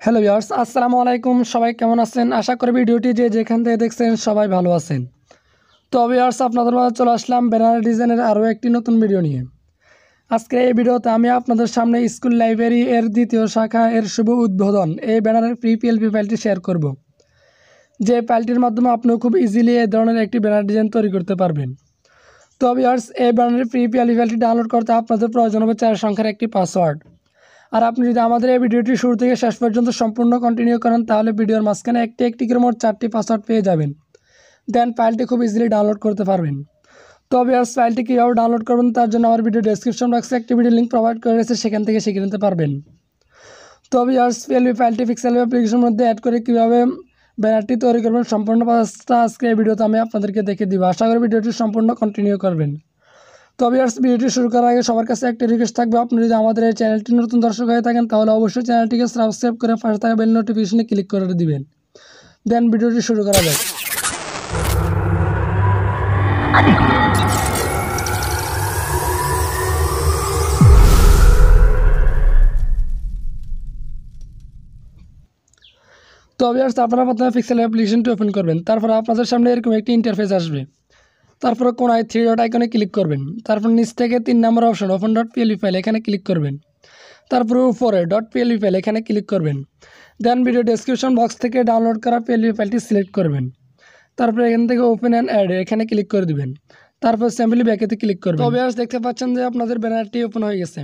Hello viewers, আসসালামু আলাইকুম। সবাই কেমন আছেন? আশা করি ভিডিওটি যে যেখান থেকে দেখছেন সবাই ভালো আছেন। তো ভিউয়ার্স, আপনাদের মাঝে চলে আসলাম ব্যানার ডিজাইনের আরও একটি নতুন ভিডিও নিয়ে। আজকে এই ভিডিওতে আমি আপনাদের সামনে স্কুল লাইব্রেরি এর দ্বিতীয় শাখা এর শুভ উদ্বোধন এই ব্যানারের পিএলপি ফাইলটি শেয়ার করব, যে ফাইলটির মাধ্যমে আপনিও খুব ইজিলি এই ধরনের একটি ব্যানার ডিজাইন তৈরি করতে পারবেন। তো ভিউয়ার্স, এই ব্যানারের পিএলপি ফাইলটি ডাউনলোড করতে আপনাদের প্রয়োজন হবে 4 সংখ্যার একটি পাসওয়ার্ড। আর আপনি যদি আমাদের এই ভিডিওটি শুরু থেকে শেষ পর্যন্ত সম্পূর্ণ কন্টিনিউ করেন তাহলে ভিডিওর মাঝখানে একটি করে মোট 4টি পাসওয়ার্ড পেয়ে যাবেন। দেন ফাইলটি খুব ইজিলি ডাউনলোড করতে পারবেন। তো ভিউয়ার্স, ফাইলটি কীভাবে ডাউনলোড করবেন তার জন্য আমার ভিডিও ডেসক্রিপশন বক্সে একটি ভিডিও লিঙ্ক প্রোভাইড করে রয়েছে, সেখান থেকে শিখে নিতে পারবেন। তো ভিউয়ার্স, পিএলপি ফাইলটি পিক্সেল অ্যাপ্লিকেশনের মধ্যে অ্যাড করে কীভাবে ব্যানারটি তৈরি করবেন সম্পূর্ণ প্রসেসটা আজকে এই ভিডিওতে আমি আপনাদেরকে দেখে দিব। আশা করি ভিডিওটি সম্পূর্ণ কন্টিনিউ করবেন। তো ভিউয়ার্স, ভিডিওটি শুরু করার আগে সবার কাছে একটা রিকোয়েস্ট থাকবে, আপনি যদি আমাদের এই চ্যানেলটি নতুন দর্শক হয়ে থাকেন তাহলে অবশ্যই চ্যানেলটিকে সাবস্ক্রাইব করে পাশে থাকা বেল নোটিফিকেশনে ক্লিক করে দিবেন। দেন ভিডিওটি শুরু করা যাক। তো ভিউয়ার্স, আপনারা প্রথমে পিক্সেল অ্যাপ্লিকেশনটি ওপেন করবেন। তারপর আপনাদের সামনে এরকম একটি ইন্টারফেস আসবে। তারপরে কোনায় 3 ডট আইকনে ক্লিক করবেন। তারপর নিচ থেকে 3 নম্বর option open dot PLP file এখানে ক্লিক করবেন। তারপরে উপরে ডট পিএলপি ফাইল এখানে ক্লিক করবেন। দেন ভিডিও ডেসক্রিপশন বক্স থেকে ডাউনলোড করা পিএলপি ফাইলটি সিলেক্ট করবেন। তারপরে এখান থেকে ওপেন অ্যান্ড অ্যাড এখানে ক্লিক করে দিবেন। তারপর স্যাম্পলি ব্যাকেতে ক্লিক করবেন। তো ভিউয়ার্স, দেখতে পাচ্ছেন যে আপনাদের ব্যানারটি ওপেন হয়ে গেছে।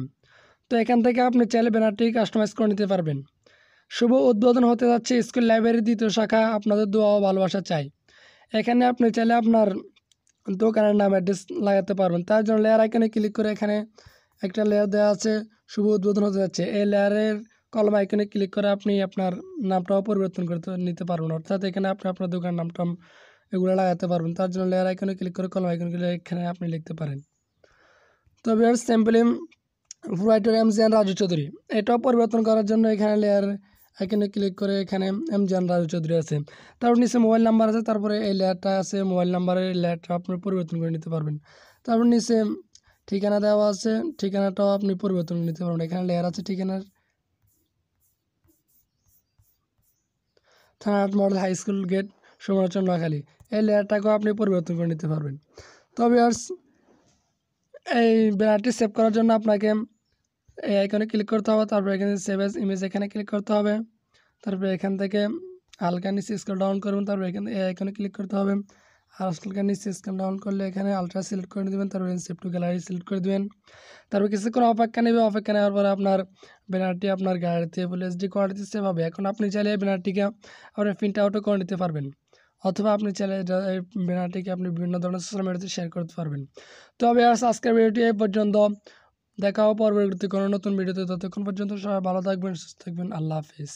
তো এখান থেকে আপনি চাইলে ব্যানারটি কাস্টমাইজ করে নিতে পারবেন। শুভ উদ্বোধন হতে যাচ্ছে স্কুল লাইব্রেরির দ্বিতীয় শাখা, আপনাদের দোয়া ও ভালোবাসা চাই। এখানে আপনি চাইলে আপনার দোকানের নাম অ্যাড্রেস লাগাতে পারবেন। তার জন্য লেয়ার আইকনে ক্লিক করে এখানে একটা লেয়ার দেওয়া আছে, শুভ উদ্বোধন হতে যাচ্ছে। এই লেয়ারের কলম আইকনে ক্লিক করে আপনি আপনার নামটাও পরিবর্তন করতে নিতে পারবেন, অর্থাৎ এখানে আপনি আপনার দোকানের নামটা এগুলো লাগাতে পারবেন। তার জন্য লেয়ার আইকনে ক্লিক করে কলম আইকনগুলো এখানে আপনি লিখতে পারেন। তো viewers, simply provider MGN Raju Chowdhury এটাও পরিবর্তন করার জন্য এখানে লেয়ার আইকনে ক্লিক করে এখানে এমজিএন রাজু চৌধুরী আছে। তারপর নিচে মোবাইল নাম্বার আছে, তারপরে এই লেয়ারটা আছে মোবাইল নাম্বারের লেয়ারটা আপনি পরিবর্তন করে নিতে পারবেন। তারপর নিচে ঠিকানা দেওয়া আছে, ঠিকানাটাও আপনি পরিবর্তন করে নিতে পারবেন। এখানে লেয়ার আছে ঠিকানার, Thanahat model high school gate, Subarnachar, Noakhali. এই লেয়ারটাকেও আপনি পরিবর্তন করে নিতে পারবেন। তো ভিউয়ার্স, এই ব্যানারটি সেভ করার জন্য আপনাকে এই আইকনে ক্লিক করতে হবে। তারপরে এখানে সেভ অ্যাজ ইমেজ এখানে ক্লিক করতে হবে। তারপরে এখান থেকে হালকা নিচে স্ক্রল ডাউন করবেন। তারপরে এখানে এই আইকনে ক্লিক করতে হবে। আর হালকা নিচে স্ক্রল ডাউন করলে এখানে আলট্রা সিলেক্ট করে দেবেন। তারপরে সেভ টু গ্যালারি সিলেক্ট করে দেবেন। তারপর কিছুক্ষণ অপেক্ষা নেবে। অপেক্ষা নেওয়ার পরে আপনার ব্যানারটি আপনার গ্যালারিতে ফুল এইচডি কোয়ালিটি সেভ হবে। এখন আপনি চাইলে এই ব্যানারটিকে আপনার প্রিন্ট আউটও করে নিতে পারবেন, অথবা আপনি চাইলে এই ব্যানারটিকে আপনি বিভিন্ন ধরনের সোশ্যাল মিডিয়াতে শেয়ার করতে পারবেন। তবে আজকের ভিডিওটি এই পর্যন্ত। দেখা হবে পরবর্তী কোনো নতুন ভিডিওতে। ততক্ষণ পর্যন্ত সবাই ভালো থাকবেন, সুস্থ থাকবেন। আল্লাহ হাফিজ।